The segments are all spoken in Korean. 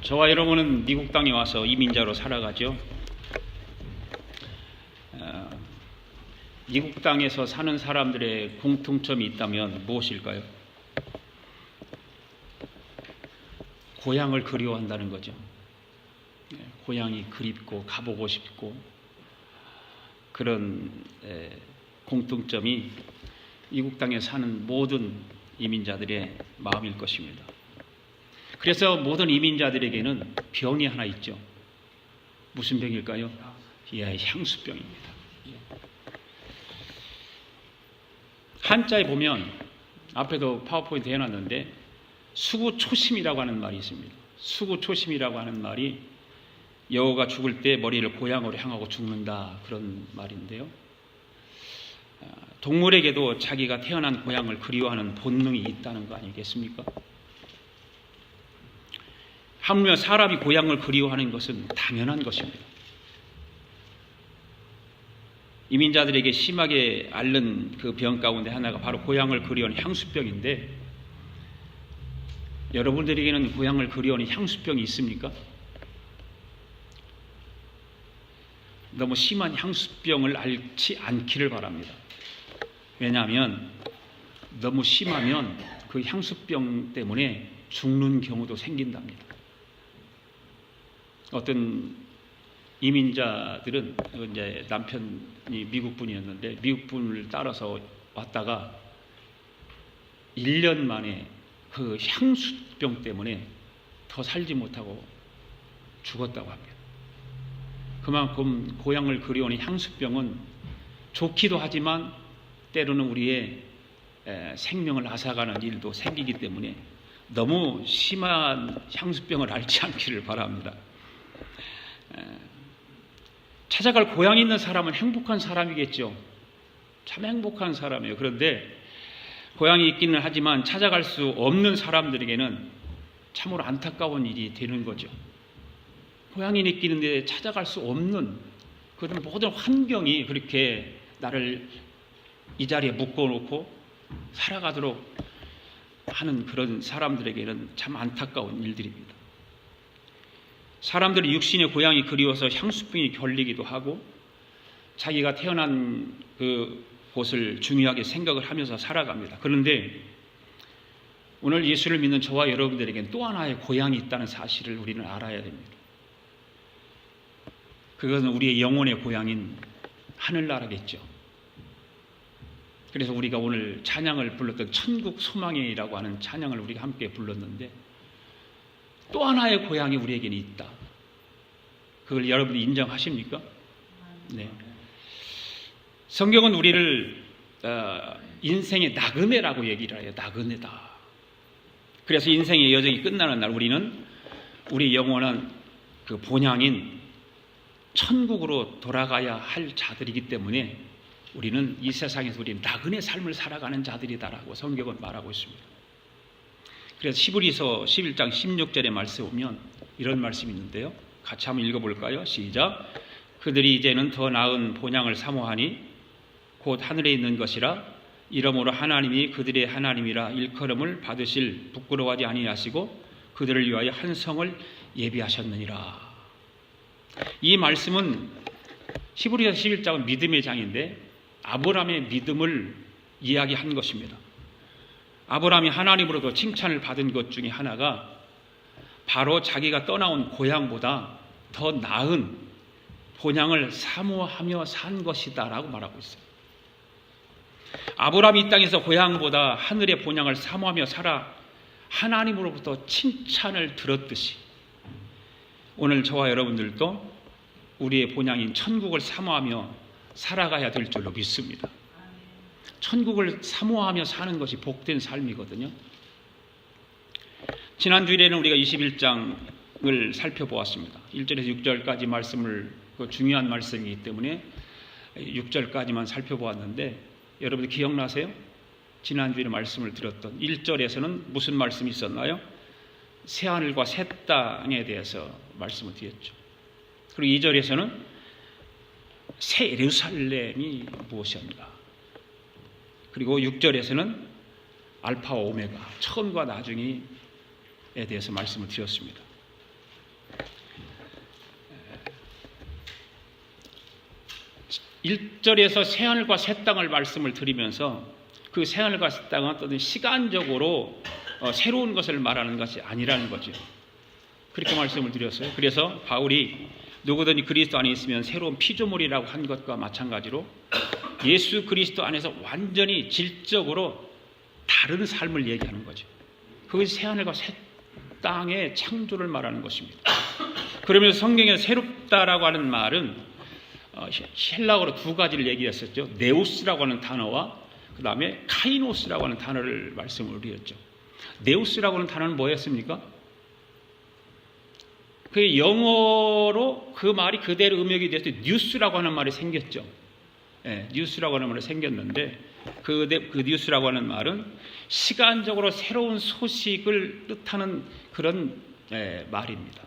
저와 여러분은 미국 땅에 와서 이민자로 살아가죠. 미국 땅에서 사는 사람들의 공통점이 있다면 무엇일까요? 고향을 그리워한다는 거죠. 고향이 그립고 가보고 싶고 그런 공통점이 미국 땅에 사는 모든 이민자들의 마음일 것입니다. 그래서 모든 이민자들에게는 병이 하나 있죠. 무슨 병일까요? 예, 향수병입니다. 한자에 보면 앞에도 파워포인트 해놨는데 수구초심이라고 하는 말이 있습니다. 수구초심이라고 하는 말이 여우가 죽을 때 머리를 고향으로 향하고 죽는다, 그런 말인데요. 동물에게도 자기가 태어난 고향을 그리워하는 본능이 있다는 거 아니겠습니까? 하물며 사람이 고향을 그리워하는 것은 당연한 것입니다. 이민자들에게 심하게 앓는 그 병 가운데 하나가 바로 고향을 그리워하는 향수병인데, 여러분들에게는 고향을 그리워하는 향수병이 있습니까? 너무 심한 향수병을 앓지 않기를 바랍니다. 왜냐하면 너무 심하면 그 향수병 때문에 죽는 경우도 생긴답니다. 어떤 이민자들은 이제 남편이 미국 분이었는데 미국 분을 따라서 왔다가 1년 만에 그 향수병 때문에 더 살지 못하고 죽었다고 합니다. 그만큼 고향을 그리워하는 향수병은 좋기도 하지만 때로는 우리의 생명을 앗아가는 일도 생기기 때문에 너무 심한 향수병을 앓지 않기를 바랍니다. 찾아갈 고향이 있는 사람은 행복한 사람이겠죠. 참 행복한 사람이에요. 그런데 고향이 있기는 하지만 찾아갈 수 없는 사람들에게는 참으로 안타까운 일이 되는 거죠. 고향이 있기는데 찾아갈 수 없는 그런 모든 환경이 그렇게 나를 이 자리에 묶어놓고 살아가도록 하는 그런 사람들에게는 참 안타까운 일들입니다. 사람들이 육신의 고향이 그리워서 향수병이 결리기도 하고 자기가 태어난 그 곳을 중요하게 생각을 하면서 살아갑니다. 그런데 오늘 예수를 믿는 저와 여러분들에게는 또 하나의 고향이 있다는 사실을 우리는 알아야 됩니다. 그것은 우리의 영혼의 고향인 하늘나라겠죠. 그래서 우리가 오늘 찬양을 불렀던 천국 소망이라고 하는 찬양을 우리가 함께 불렀는데 또 하나의 고향이 우리에게는 있다. 그걸 여러분이 인정하십니까? 네. 성경은 우리를 인생의 나그네라고 얘기를 해요. 나그네다. 그래서 인생의 여정이 끝나는 날 우리는 우리 영원한 그 본향인 천국으로 돌아가야 할 자들이기 때문에 우리는 이 세상에서 우리는 나그네 삶을 살아가는 자들이다라고 성경은 말하고 있습니다. 그래서 히브리서 11장 16절의 말씀에 보면 이런 말씀이 있는데요. 같이 한번 읽어볼까요? 시작. 그들이 이제는 더 나은 본향을 사모하니 곧 하늘에 있는 것이라. 이러므로 하나님이 그들의 하나님이라 일컬음을 받으실 부끄러워하지 아니하시고 그들을 위하여 한 성을 예비하셨느니라. 이 말씀은 히브리서 11장은 믿음의 장인데 아브라함의 믿음을 이야기한 것입니다. 아브라함이 하나님으로부터 칭찬을 받은 것 중에 하나가 바로 자기가 떠나온 고향보다 더 나은 본향을 사모하며 산 것이다 라고 말하고 있어요. 아브라함이 이 땅에서 고향보다 하늘의 본향을 사모하며 살아 하나님으로부터 칭찬을 들었듯이 오늘 저와 여러분들도 우리의 본향인 천국을 사모하며 살아가야 될 줄로 믿습니다. 천국을 사모하며 사는 것이 복된 삶이거든요. 지난 주일에는 우리가 21장을 살펴보았습니다. 1절에서 6절까지 말씀을 중요한 말씀이기 때문에 6절까지만 살펴보았는데 여러분 기억나세요? 지난 주일에 말씀을 들었던 1절에서는 무슨 말씀이 있었나요? 새하늘과 새 땅에 대해서 말씀을 드렸죠. 그리고 2절에서는 새 예루살렘이 무엇인가? 그리고 6절에서는 알파와 오메가, 처음과 나중에 대해서 말씀을 드렸습니다. 1절에서 새하늘과 새 땅을 말씀을 드리면서 그 새하늘과 새 땅은 어떤 시간적으로 새로운 것을 말하는 것이 아니라는 거죠. 그렇게 말씀을 드렸어요. 그래서 바울이 누구든지 그리스도 안에 있으면 새로운 피조물이라고 한 것과 마찬가지로 예수 그리스도 안에서 완전히 질적으로 다른 삶을 얘기하는 거죠. 그것이 새하늘과 새 땅의 창조를 말하는 것입니다. 그러면서 성경에 새롭다라고 하는 말은 헬라어로 두 가지를 얘기했었죠. 네우스라고 하는 단어와 그 다음에 카이노스라고 하는 단어를 말씀을 드렸죠. 네우스라고 하는 단어는 뭐였습니까? 그 영어로 그 말이 그대로 음역이 돼서 뉴스라고 하는 말이 생겼죠. 예, 뉴스라고 하는 말이 생겼는데 그 뉴스라고 하는 말은 시간적으로 새로운 소식을 뜻하는 그런 말입니다.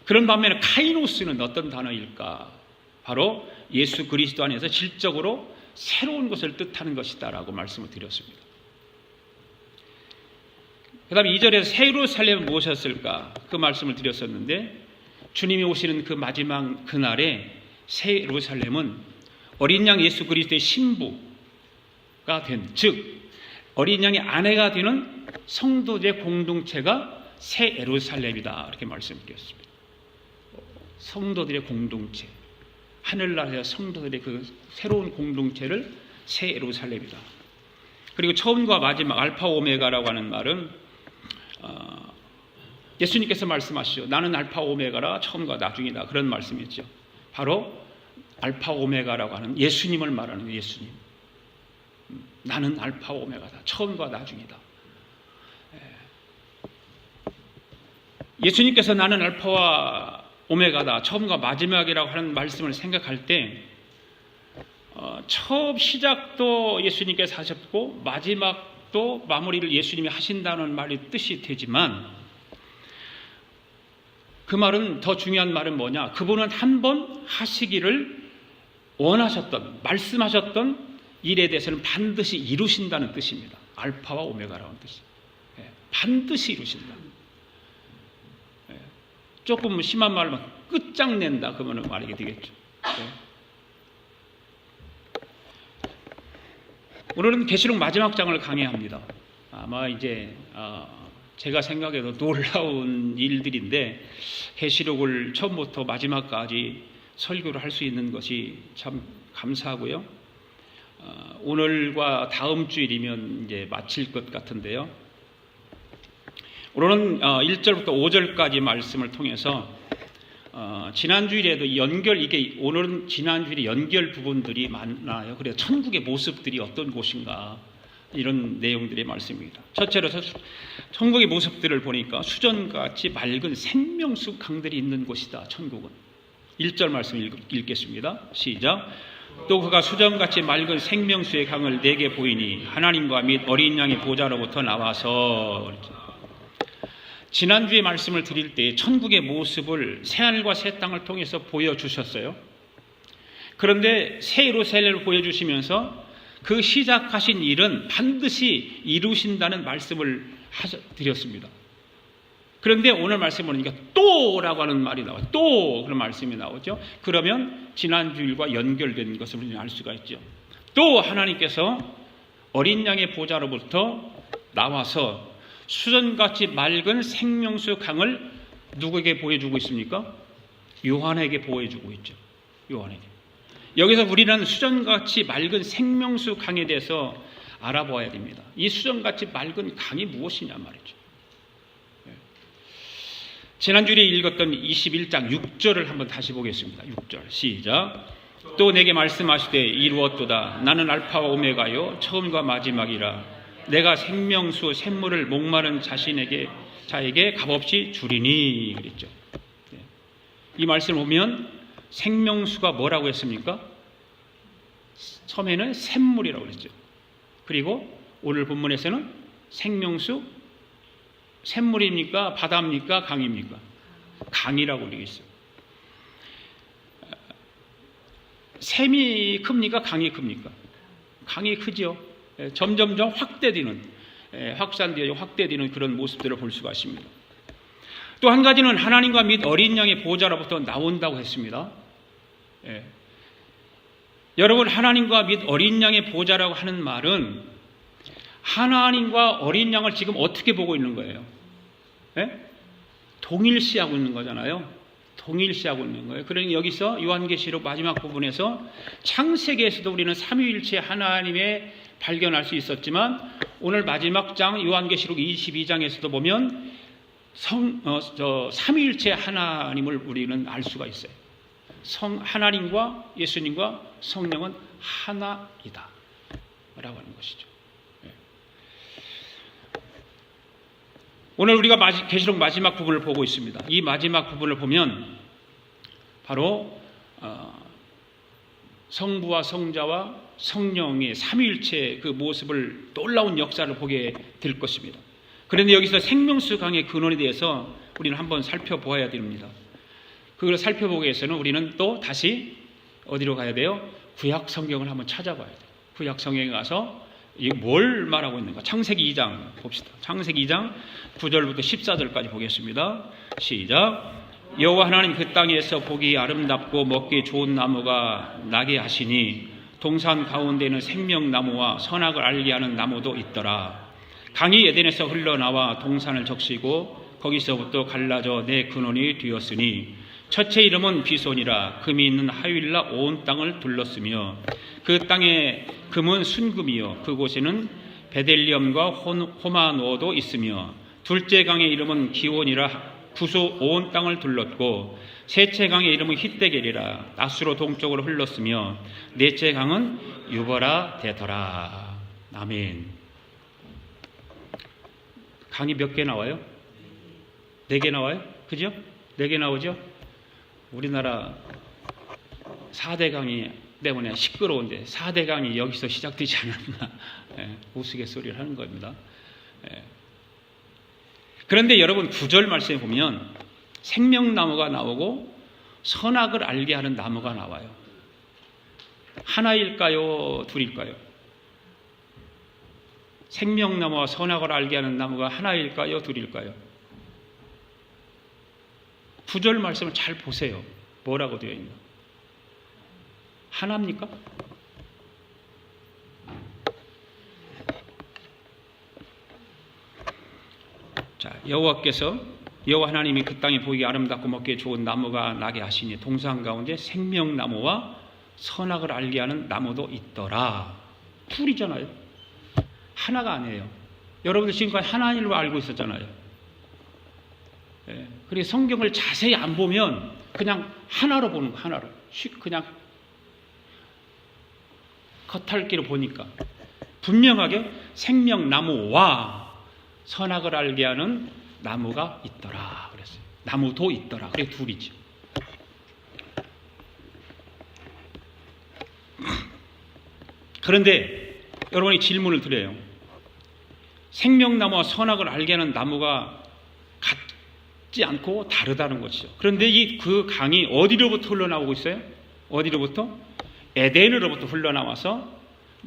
그런 반면에 카이노스는 어떤 단어일까? 바로 예수 그리스도 안에서 질적으로 새로운 것을 뜻하는 것이다라고 말씀을 드렸습니다. 그 다음에 2절에서 새 예루살렘은 무엇이었을까? 그 말씀을 드렸었는데 주님이 오시는 그 마지막 그날에 새 예루살렘은 어린 양 예수 그리스도의 신부가 된, 즉 어린 양의 아내가 되는 성도들의 공동체가 새 예루살렘이다 이렇게 말씀드렸습니다. 성도들의 공동체, 하늘나라의 성도들의 그 새로운 공동체를 새 예루살렘이다. 그리고 처음과 마지막 알파 오메가라고 하는 말은 예수님께서 말씀하시죠. 나는 알파 오메가라, 처음과 나중이다. 그런 말씀이죠. 바로 알파 오메가라고 하는 예수님을 말하는 예수님. 나는 알파 오메가다. 처음과 나중이다. 예수님께서 나는 알파와 오메가다. 처음과 마지막이라고 하는 말씀을 생각할 때 처음 시작도 예수님께서 하셨고 마지막도 마무리를 예수님이 하신다는 말이 뜻이 되지만 그 말은 더 중요한 말은 뭐냐? 그분은 한 번 하시기를 원하셨던, 말씀하셨던 일에 대해서는 반드시 이루신다는 뜻입니다. 알파와 오메가라는 뜻이. 반드시 이루신다. 조금 심한 말로 끝장낸다 그러면 말하게 되겠죠. 오늘은 계시록 마지막 장을 강의합니다. 아마 이제 제가 생각해도 놀라운 일들인데 계시록을 처음부터 마지막까지 설교를 할 수 있는 것이 참 감사하고요. 오늘과 다음 주일이면 이제 마칠 것 같은데요. 오늘은 1절부터 5절까지 말씀을 통해서 지난주일에도 오늘은 지난주일에 연결 부분들이 많아요. 그래서 천국의 모습들이 어떤 곳인가 이런 내용들의 말씀입니다. 첫째로 천국의 모습들을 보니까 수전같이 맑은 생명수 강들이 있는 곳이다. 천국은 1절 말씀 읽겠습니다. 시작. 또 그가 수전같이 맑은 생명수의 강을 내게 보이니 하나님과 및 어린 양의 보좌로부터 나와서. 지난주에 말씀을 드릴 때 천국의 모습을 새하늘과 새 땅을 통해서 보여주셨어요. 그런데 새 예루살렘을 보여주시면서 그 시작하신 일은 반드시 이루신다는 말씀을 드렸습니다. 그런데 오늘 말씀 보니까 또라고 하는 말이 나와요. 또 그런 말씀이 나오죠. 그러면 지난주일과 연결된 것을 우리는 알 수가 있죠. 또 하나님께서 어린 양의 보좌로부터 나와서 수전같이 맑은 생명수 강을 누구에게 보여주고 있습니까? 요한에게 보여주고 있죠. 요한에게. 여기서 우리는 수전같이 맑은 생명수 강에 대해서 알아보아야 됩니다. 이 수전같이 맑은 강이 무엇이냐 말이죠. 지난주에 읽었던 21장 6절을 한번 다시 보겠습니다. 6절 시작. 또 내게 말씀하시되 이루었도다. 나는 알파와 오메가요 처음과 마지막이라. 내가 생명수 샘물을 목마른 자에게 값없이 주리니 그랬죠. 이 말씀을 보면 생명수가 뭐라고 했습니까? 처음에는 샘물이라고 그랬죠. 그리고 오늘 본문에서는 생명수 샘물입니까? 바다입니까? 강입니까? 강이라고 되어 있어요. 샘이 큽니까? 강이 큽니까? 강이 크죠. 점점점 확대되는, 확산되어 확대되는 그런 모습들을 볼 수가 있습니다. 또 한 가지는 하나님과 및 어린 양의 보좌로부터 나온다고 했습니다. 여러분, 하나님과 및 어린 양의 보좌라고 하는 말은 하나님과 어린 양을 지금 어떻게 보고 있는 거예요? 예? 동일시하고 있는 거잖아요. 동일시하고 있는 거예요. 그러니 여기서 요한계시록 마지막 부분에서 창세기에서도 우리는 삼위일체 하나님의 발견할 수 있었지만 오늘 마지막 장 요한계시록 22장에서도 보면 삼위일체 하나님을 우리는 알 수가 있어요. 하나님과 예수님과 성령은 하나이다 라고 하는 것이죠. 오늘 우리가 계시록 마지막 부분을 보고 있습니다. 이 마지막 부분을 보면 바로 성부와 성자와 성령의 삼위일체의 그 모습을 놀라운 역사를 보게 될 것입니다. 그런데 여기서 생명수 강의 근원에 대해서 우리는 한번 살펴보아야 됩니다. 그걸 살펴보기 위해서는 우리는 또 다시 어디로 가야 돼요? 구약 성경을 한번 찾아봐야 돼요. 구약 성경에 가서 이게 뭘 말하고 있는가? 창세기 2장 봅시다. 창세기 2장 9절부터 14절까지 보겠습니다. 시작. 여호와 하나님 그 땅에서 보기 아름답고 먹기 좋은 나무가 나게 하시니 동산 가운데는 생명나무와 선악을 알게 하는 나무도 있더라. 강이 에덴에서 흘러나와 동산을 적시고 거기서부터 갈라져 내 근원이 되었으니 첫째 이름은 비손이라. 금이 있는 하윌라 온 땅을 둘렀으며 그 땅에 금은 순금이요 그곳에는 베델리엄과 호마노도 있으며 둘째 강의 이름은 기온이라. 구수 온 땅을 둘렀고 셋째 강의 이름은 히데겔이라. 나수로 동쪽으로 흘렀으며 넷째 강은 유버라 되더라. 아멘. 강이 몇 개 나와요? 4개 나와요? 그죠? 4개 나오죠? 우리나라 4대 강이 때문에 시끄러운데 4대 강이 여기서 시작되지 않았나 우스갯소리를 하는 겁니다. 그런데 여러분 9절 말씀에 보면 생명나무가 나오고 선악을 알게 하는 나무가 나와요. 하나일까요? 둘일까요? 생명나무와 선악을 알게 하는 나무가 하나일까요? 둘일까요? 9절 말씀을 잘 보세요. 뭐라고 되어 있나? 하나입니까? 자, 여호와 하나님이 그 땅에 보기 아름답고 먹기에 좋은 나무가 나게 하시니 동산 가운데 생명나무와 선악을 알게 하는 나무도 있더라. 둘이잖아요. 하나가 아니에요. 여러분들 지금까지 하나님을 알고 있었잖아요. 그리고 성경을 자세히 안 보면 그냥 하나로 보는 거, 하나로. 그냥 겉핥기로 보니까 분명하게 생명나무와 선악을 알게 하는 나무가 있더라 그랬어요. 나무도 있더라. 그게 둘이죠. 그런데 여러분이 질문을 드려요. 생명나무와 선악을 알게 하는 나무가 같지 않고 다르다는 것이죠. 그런데 그 강이 어디로부터 흘러나오고 있어요? 어디로부터? 에덴으로부터 흘러나와서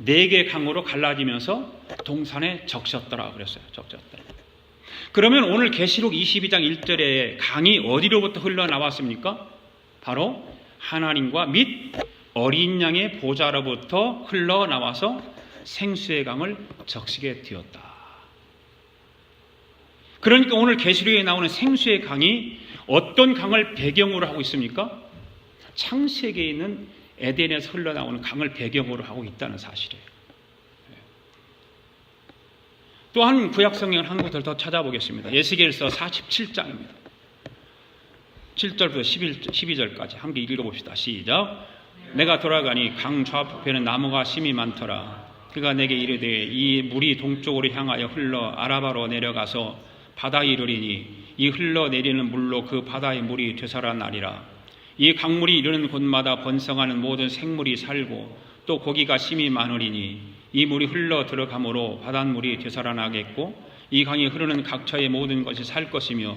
4개 강으로 갈라지면서 동산에 적셨더라 그랬어요. 적셨더라. 그러면 오늘 계시록 22장 1절에 강이 어디로부터 흘러나왔습니까? 바로 하나님과 및 어린 양의 보좌로부터 흘러나와서 생수의 강을 적시게 되었다. 그러니까 오늘 계시록에 나오는 생수의 강이 어떤 강을 배경으로 하고 있습니까? 창세기에 있는 에덴에서 흘러나오는 강을 배경으로 하고 있다는 사실이에요. 또한 구약 성경을 한 곳을 더 찾아보겠습니다. 에스겔서 47장입니다. 7절부터 12절까지 함께 읽어봅시다. 시작. 내가 돌아가니 강 좌편에는 나무가 심이 많더라. 그가 내게 이르되 이 물이 동쪽으로 향하여 흘러 아라바로 내려가서 바다에 이르리니 이 흘러내리는 물로 그 바다의 물이 되살아나리라. 이 강물이 이르는 곳마다 번성하는 모든 생물이 살고 또 고기가 심이 많으리니 이 물이 흘러 들어가므로 바닷물이 되살아나겠고 이 강이 흐르는 각처의 모든 것이 살 것이며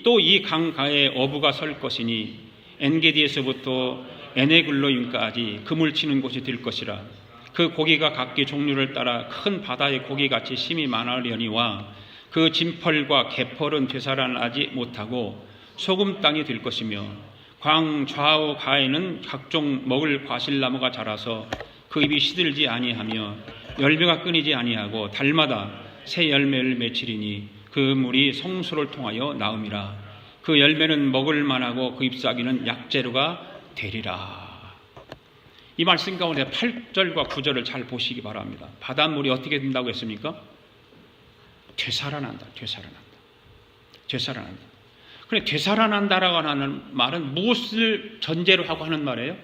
또 이 강가에 어부가 설 것이니 엔게디에서부터 에네글로임까지 그물 치는 곳이 될 것이라. 그 고기가 각기 종류를 따라 큰 바다의 고기같이 심이 많으려니와 그 진펄과 개펄은 되살아나지 못하고 소금 땅이 될 것이며 광 좌우 가에는 각종 먹을 과실나무가 자라서 그 잎이 시들지 아니하며 열매가 끊이지 아니하고 달마다 새 열매를 맺히리니 그 물이 성소를 통하여 나음이라. 그 열매는 먹을 만하고 그 잎사귀는 약재료가 되리라. 이 말씀 가운데 8절과 9절을 잘 보시기 바랍니다. 바닷물이 어떻게 된다고 했습니까? 되살아난다. 그런데 되살아난다라고 하는 말은 무엇을 전제로 하고 하는 말이에요?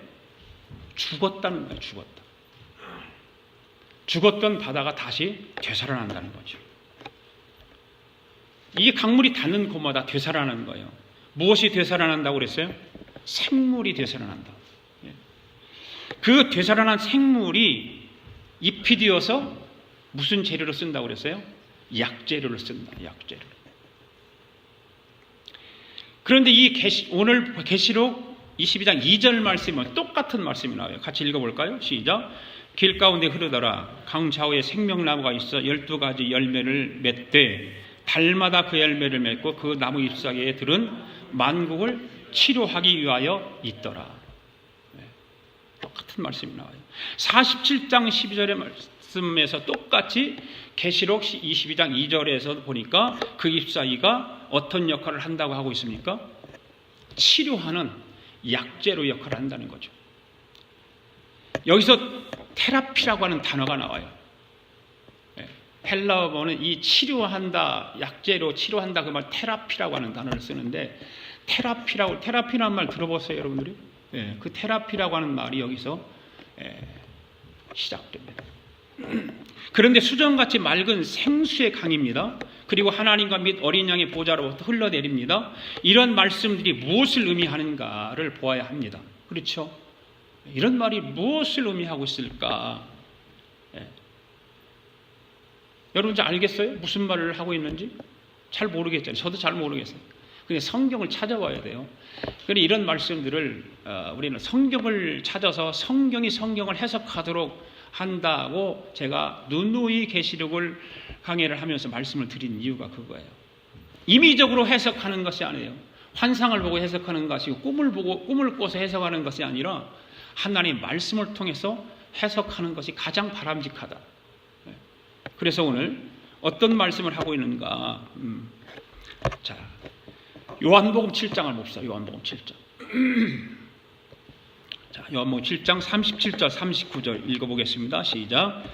죽었다는 거예요. 죽었던 바다가 다시 되살아난다는 거죠. 이 강물이 닿는 곳마다 되살아나는 거예요. 무엇이 되살아난다고 그랬어요? 생물이 되살아난다. 그 되살아난 생물이 잎이 되어서 무슨 재료로 쓴다고 그랬어요? 약재료를 쓴다. 약재료. 그런데 오늘 계시록 22장 2절 말씀은 똑같은 말씀이 나와요. 같이 읽어볼까요? 시작. 길 가운데 흐르더라. 강 좌우에 생명나무가 있어 12가지 열매를 맺되 달마다 그 열매를 맺고 그 나무 잎사귀에 들은 만국을 치료하기 위하여 있더라. 똑같은 말씀이 나와요. 47장 12절의 말씀에서 똑같이 계시록 22장 2절에서 보니까 그 잎사귀가 어떤 역할을 한다고 하고 있습니까? 치료하는 약재로 역할을 한다는 거죠. 여기서 테라피라고 하는 단어가 나와요. 헬라어는 이 치료한다, 약재로 치료한다 그 말 테라피라고 하는 단어를 쓰는데 테라피라는 말 들어보세요, 여러분들이? 그 테라피라고 하는 말이 여기서 시작됩니다. 그런데 수정같이 맑은 생수의 강입니다. 그리고 하나님과 및 어린 양의 보좌로부터 흘러내립니다. 이런 말씀들이 무엇을 의미하는가를 보아야 합니다. 그렇죠? 이런 말이 무엇을 의미하고 있을까? 여러분 잘 알겠어요? 무슨 말을 하고 있는지? 잘 모르겠잖아요. 저도 잘 모르겠어요. 근데 성경을 찾아봐야 돼요. 그런데 이런 말씀들을 우리는 성경을 찾아서 성경이 성경을 해석하도록 한다고 제가 누누이 계시록을 강의를 하면서 말씀을 드린 이유가 그거예요. 임의적으로 해석하는 것이 아니에요. 환상을 보고 해석하는 것이고 꿈을 꿔서 해석하는 것이 아니라 하나님의 말씀을 통해서 해석하는 것이 가장 바람직하다. 그래서 오늘 어떤 말씀을 하고 있는가? 자, 요한복음 7장을 봅시다. 요한복음 7장. 자, 요한복음 7장 37절 39절 읽어보겠습니다. 시작.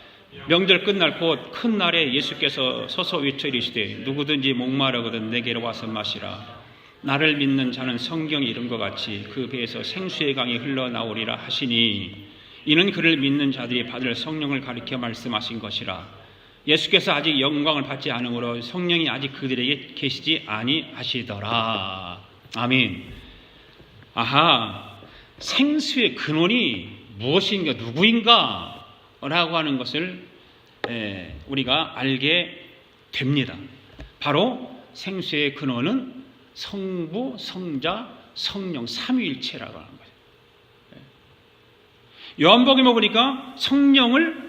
명절 끝날 곧 큰 날에 예수께서 서서 외쳐 이르시되 누구든지 목마르거든 내게로 와서 마시라. 나를 믿는 자는 성경이 이른 것 같이 그 배에서 생수의 강이 흘러나오리라 하시니 이는 그를 믿는 자들이 받을 성령을 가리켜 말씀하신 것이라. 예수께서 아직 영광을 받지 않으므로 성령이 아직 그들에게 계시지 아니하시더라. 아멘. 아하, 생수의 근원이 무엇인가, 누구인가 라고 하는 것을 우리가 알게 됩니다. 바로 생수의 근원은 성부, 성자, 성령 삼위일체라고 하는 거예요. 요한복음에 보니까 성령을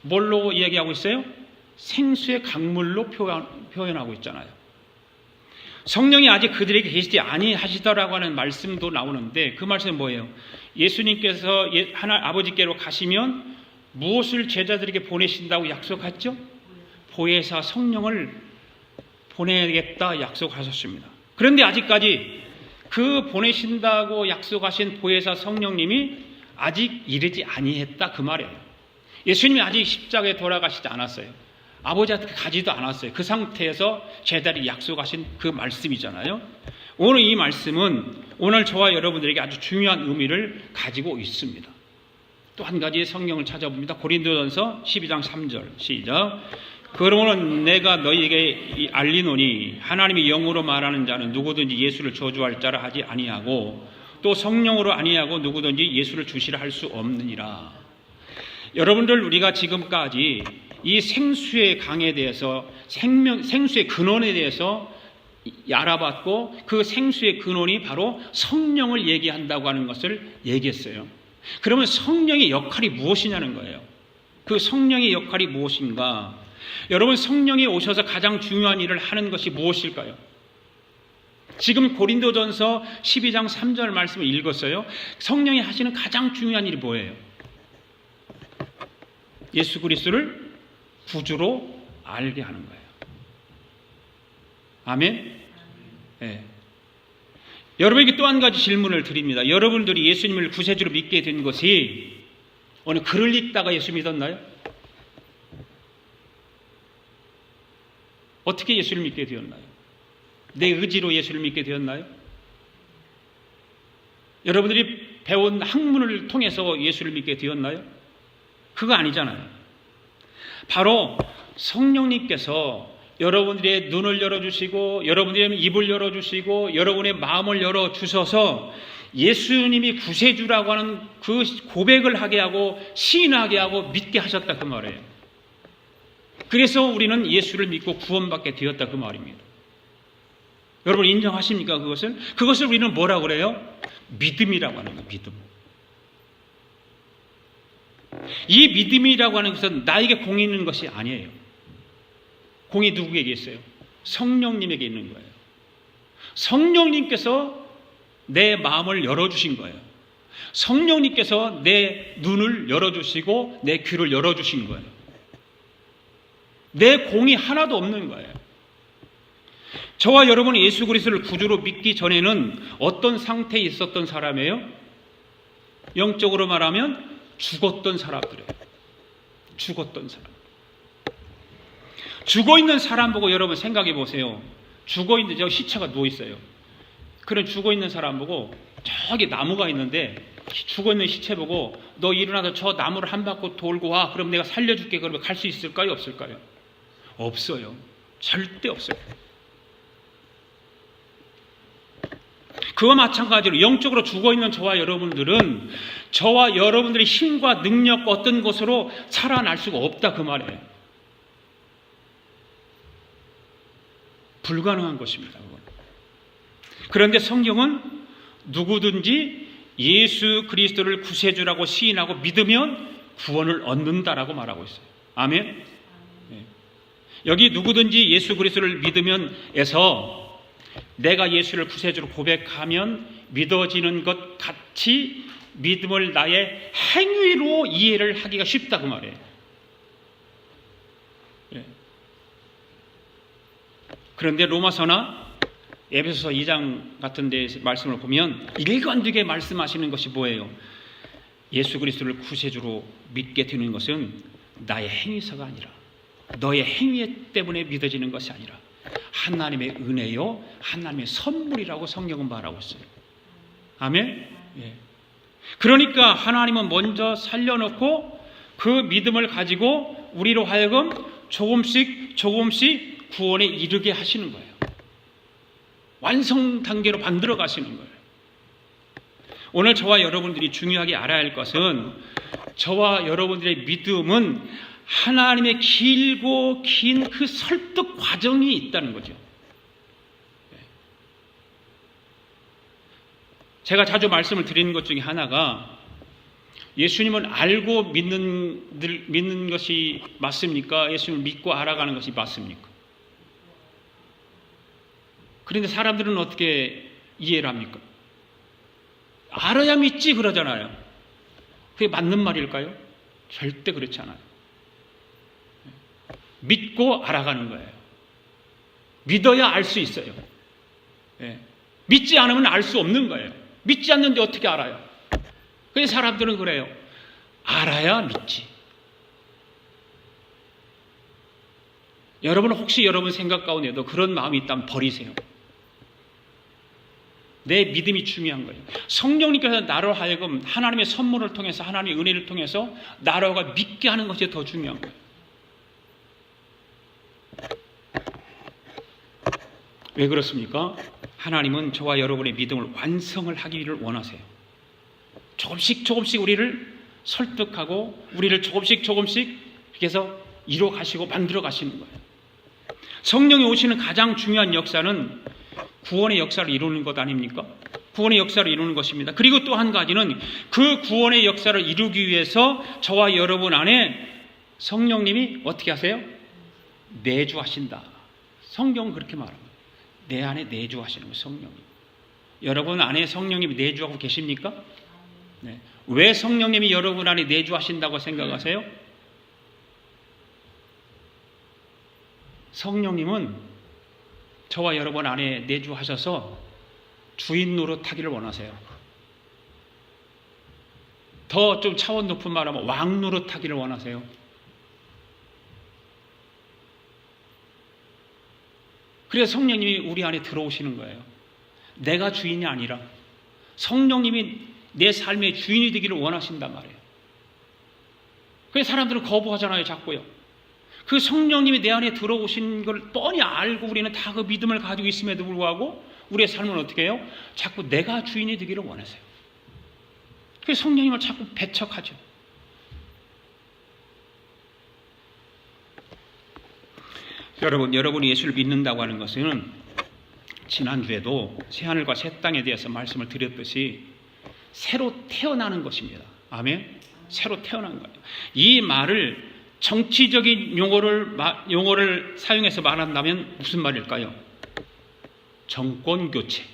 뭘로 이야기하고 있어요? 생수의 강물로 표현하고 있잖아요. 성령이 아직 그들에게 계시지 아니하시더라고 하는 말씀도 나오는데 그 말씀은 뭐예요? 예수님께서 아버지께로 가시면 무엇을 제자들에게 보내신다고 약속했죠? 보혜사 성령을 보내겠다 약속하셨습니다. 그런데 아직까지 그 보내신다고 약속하신 보혜사 성령님이 아직 이르지 아니했다 그 말이에요. 예수님이 아직 십자가에 돌아가시지 않았어요. 아버지한테 가지도 않았어요. 그 상태에서 제자들이 약속하신 그 말씀이잖아요. 오늘 이 말씀은 오늘 저와 여러분들에게 아주 중요한 의미를 가지고 있습니다. 또 한 가지 성경을 찾아봅니다. 고린도전서 12장 3절 시작. 그러므로 내가 너희에게 알리노니 하나님이 영으로 말하는 자는 누구든지 예수를 저주할 자라 하지 아니하고 또 성령으로 아니하고 누구든지 예수를 주시라 할 수 없느니라. 여러분들 우리가 지금까지 이 생수의 강에 대해서 생수의 근원에 대해서 알아봤고 그 생수의 근원이 바로 성령을 얘기한다고 하는 것을 얘기했어요. 그러면 성령의 역할이 무엇이냐는 거예요. 그 성령의 역할이 무엇인가? 여러분 성령이 오셔서 가장 중요한 일을 하는 것이 무엇일까요? 지금 고린도전서 12장 3절 말씀을 읽었어요. 성령이 하시는 가장 중요한 일이 뭐예요? 예수 그리스도를 구주로 알게 하는 거예요. 아멘? 네. 여러분에게 또 한 가지 질문을 드립니다. 여러분들이 예수님을 구세주로 믿게 된 것이 오늘 글을 읽다가 예수 믿었나요? 어떻게 예수를 믿게 되었나요? 내 의지로 예수를 믿게 되었나요? 여러분들이 배운 학문을 통해서 예수를 믿게 되었나요? 그거 아니잖아요. 바로 성령님께서 여러분들의 눈을 열어주시고 여러분들의 입을 열어주시고 여러분의 마음을 열어주셔서 예수님이 구세주라고 하는 그 고백을 하게 하고 시인하게 하고 믿게 하셨다 그 말이에요. 그래서 우리는 예수를 믿고 구원받게 되었다 그 말입니다. 여러분 인정하십니까 그것을? 그것을 우리는 뭐라고 그래요? 믿음이라고 하는 거예요. 믿음. 이 믿음이라고 하는 것은 나에게 공이 있는 것이 아니에요. 공이 누구에게 있어요? 성령님에게 있는 거예요. 성령님께서 내 마음을 열어주신 거예요. 성령님께서 내 눈을 열어주시고 내 귀를 열어주신 거예요. 내 공이 하나도 없는 거예요. 저와 여러분이 예수 그리스도를 구주로 믿기 전에는 어떤 상태에 있었던 사람이에요? 영적으로 말하면 죽었던 사람들이에요. 죽었던 사람. 죽어있는 사람 보고 여러분 생각해 보세요. 죽어있는 저 시체가 누워있어요. 그런 죽어있는 사람 보고 저기 나무가 있는데 죽어있는 시체 보고 너 일어나서 저 나무를 한 바퀴 돌고 와. 그럼 내가 살려줄게. 그러면 갈 수 있을까요? 없을까요? 없어요. 절대 없어요. 그와 마찬가지로 영적으로 죽어있는 저와 여러분들은 저와 여러분들의 힘과 능력 어떤 것으로 살아날 수가 없다 그 말이에요. 불가능한 것입니다. 그건. 그런데 성경은 누구든지 예수 그리스도를 구세주라고 시인하고 믿으면 구원을 얻는다라고 말하고 있어요. 아멘. 네. 여기 누구든지 예수 그리스도를 믿으면에서 내가 예수를 구세주로 고백하면 믿어지는 것 같이 믿음을 나의 행위로 이해를 하기가 쉽다 그 말이에요. 네. 그런데 로마서나 에베소서 2장 같은 데 말씀을 보면 일관되게 말씀하시는 것이 뭐예요? 예수 그리스도를 구세주로 믿게 되는 것은 나의 행위서가 아니라 너의 행위 때문에 믿어지는 것이 아니라 하나님의 은혜요 하나님의 선물이라고 성경은 말하고 있어요. 아멘? 예. 그러니까 하나님은 먼저 살려놓고 그 믿음을 가지고 우리로 하여금 조금씩 구원에 이르게 하시는 거예요. 완성 단계로 만들어 가시는 거예요. 오늘 저와 여러분들이 중요하게 알아야 할 것은 저와 여러분들의 믿음은 하나님의 길고 긴 그 설득 과정이 있다는 거죠. 제가 자주 말씀을 드리는 것 중에 하나가 예수님을 알고 믿는 것이 맞습니까? 예수님을 믿고 알아가는 것이 맞습니까? 그런데 사람들은 어떻게 이해를 합니까? 알아야 믿지 그러잖아요. 그게 맞는 말일까요? 절대 그렇지 않아요. 믿고 알아가는 거예요. 믿어야 알 수 있어요. 예. 믿지 않으면 알 수 없는 거예요. 믿지 않는데 어떻게 알아요? 그래서 사람들은 그래요. 알아야 믿지. 여러분 혹시 여러분 생각 가운데도 그런 마음이 있다면 버리세요. 내 믿음이 중요한 거예요. 성령님께서 나로 하여금 하나님의 선물을 통해서 하나님의 은혜를 통해서 나로가 믿게 하는 것이 더 중요한 거예요. 왜 그렇습니까? 하나님은 저와 여러분의 믿음을 완성을 하기를 원하세요. 조금씩 우리를 설득하고 우리를 조금씩 이렇게 해서 이뤄 가시고 만들어 가시는 거예요. 성령이 오시는 가장 중요한 역사는 구원의 역사를 이루는 것 아닙니까? 구원의 역사를 이루는 것입니다. 그리고 또 한 가지는 그 구원의 역사를 이루기 위해서 저와 여러분 안에 성령님이 어떻게 하세요? 내주하신다. 성경은 그렇게 말합니다. 내 안에 내주하시는 거예요. 성령님. 여러분 안에 성령님이 내주하고 계십니까? 네. 왜 성령님이 여러분 안에 내주하신다고 생각하세요? 성령님은 저와 여러분 안에 내주하셔서 주인 노릇하기를 원하세요. 더 좀 차원 높은 말하면 왕 노릇하기를 원하세요. 그래서 성령님이 우리 안에 들어오시는 거예요. 내가 주인이 아니라 성령님이 내 삶의 주인이 되기를 원하신단 말이에요. 그래서 사람들은 거부하잖아요, 자꾸요. 그 성령님이 내 안에 들어오신 걸 뻔히 알고 우리는 다 그 믿음을 가지고 있음에도 불구하고 우리의 삶은 어떻게 해요? 자꾸 내가 주인이 되기를 원하세요. 그래서 성령님을 자꾸 배척하죠. 여러분이 예수를 믿는다고 하는 것은 지난주에도 새하늘과 새 땅에 대해서 말씀을 드렸듯이 새로 태어나는 것입니다. 아멘? 새로 태어난 거예요. 이 말을 정치적인 용어를 사용해서 말한다면 무슨 말일까요? 정권교체.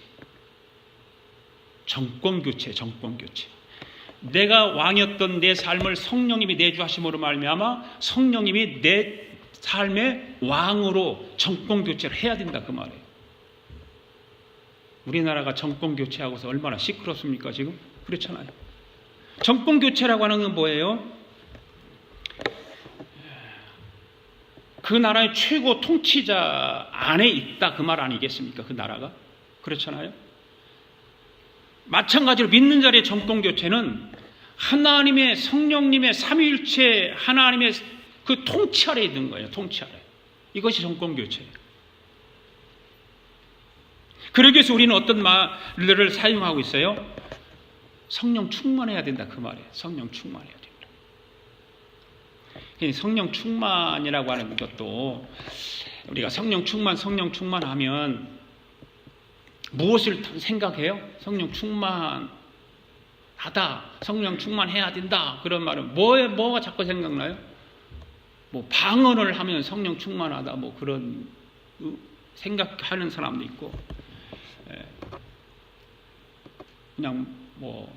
내가 왕이었던 내 삶을 성령님이 내주하심으로 말미암아 성령님이 내 삶의 왕으로 정권교체를 해야 된다 그 말이에요. 우리나라가 정권교체하고서 얼마나 시끄럽습니까 지금? 그렇잖아요. 정권교체라고 하는 건 뭐예요? 그 나라의 최고 통치자 안에 있다 그 말 아니겠습니까? 그 나라가? 그렇잖아요. 마찬가지로 믿는 자리의 정권교체는 하나님의 성령님의 삼위일체 하나님의 그 통치 아래에 있는 거예요. 통치 아래. 이것이 정권교체예요. 그러기 위해서 우리는 어떤 말들을 사용하고 있어요? 성령 충만해야 된다 그 말이에요. 성령 충만해야 됩니다. 성령 충만이라고 하는 것도 우리가 성령 충만하면 무엇을 생각해요? 성령 충만하다, 성령 충만해야 된다 그런 말은 뭐가 자꾸 생각나요? 뭐 방언을 하면 성령 충만하다 뭐 그런 생각하는 사람도 있고 그냥 뭐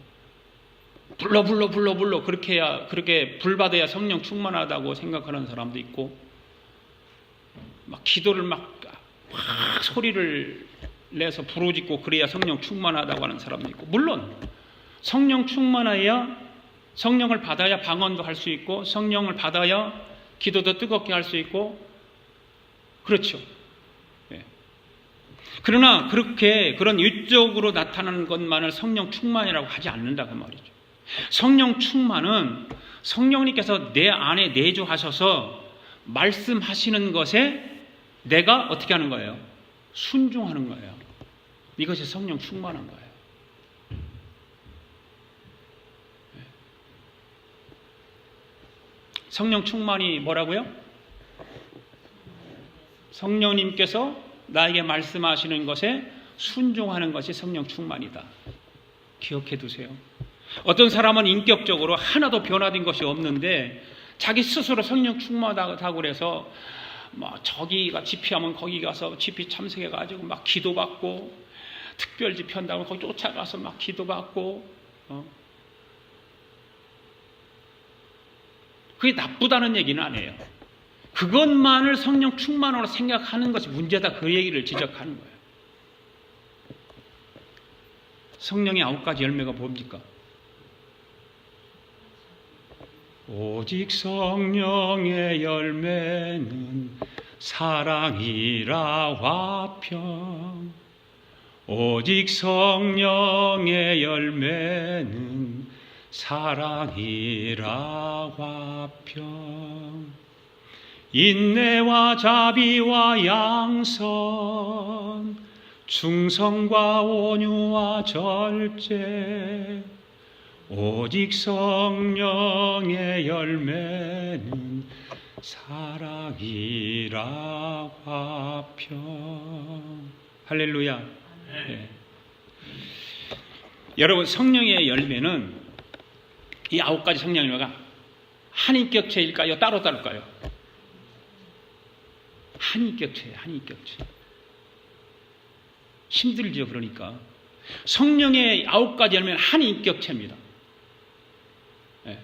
불러 그렇게 불받아야 성령 충만하다고 생각하는 사람도 있고 막 기도를 막 소리를 내서 부르짖고 그래야 성령 충만하다고 하는 사람도 있고 물론 성령 충만해야 성령을 받아야 방언도 할 수 있고 성령을 받아야 기도도 뜨겁게 할 수 있고 그렇죠. 그러나 그런 일적으로 나타나는 것만을 성령 충만이라고 하지 않는다 그 말이죠. 성령 충만은 성령님께서 내 안에 내주하셔서 말씀하시는 것에 내가 어떻게 하는 거예요? 순종하는 거예요. 이것이 성령 충만한 거예요. 성령 충만이 뭐라고요? 성령님께서 나에게 말씀하시는 것에 순종하는 것이 성령 충만이다. 기억해 두세요. 어떤 사람은 인격적으로 하나도 변화된 것이 없는데 자기 스스로 성령 충만하다고 그래서 뭐 저기가 집회하면 거기 가서 집회 참석해가지고 막 기도받고 특별 집회 한다고 거기 쫓아가서 막 기도받고 그게 나쁘다는 얘기는 아니에요. 그것만을 성령 충만으로 생각하는 것이 문제다 그 얘기를 지적하는 거예요. 성령의 9가지 열매가 뭡니까? 오직 성령의 열매는 사랑이라 화평 오직 성령의 열매는 사랑이라 화평 인내와 자비와 양선 충성과 온유와 절제 오직 성령의 열매는 사랑이라 화평 할렐루야. 네. 여러분 성령의 열매는 이 9가지 성령 열매가 한인격체일까요? 따로 다를까요? 한인격체예요. 한인격체. 힘들죠. 그러니까 성령의 9가지 열매는 한 인격체입니다. 예.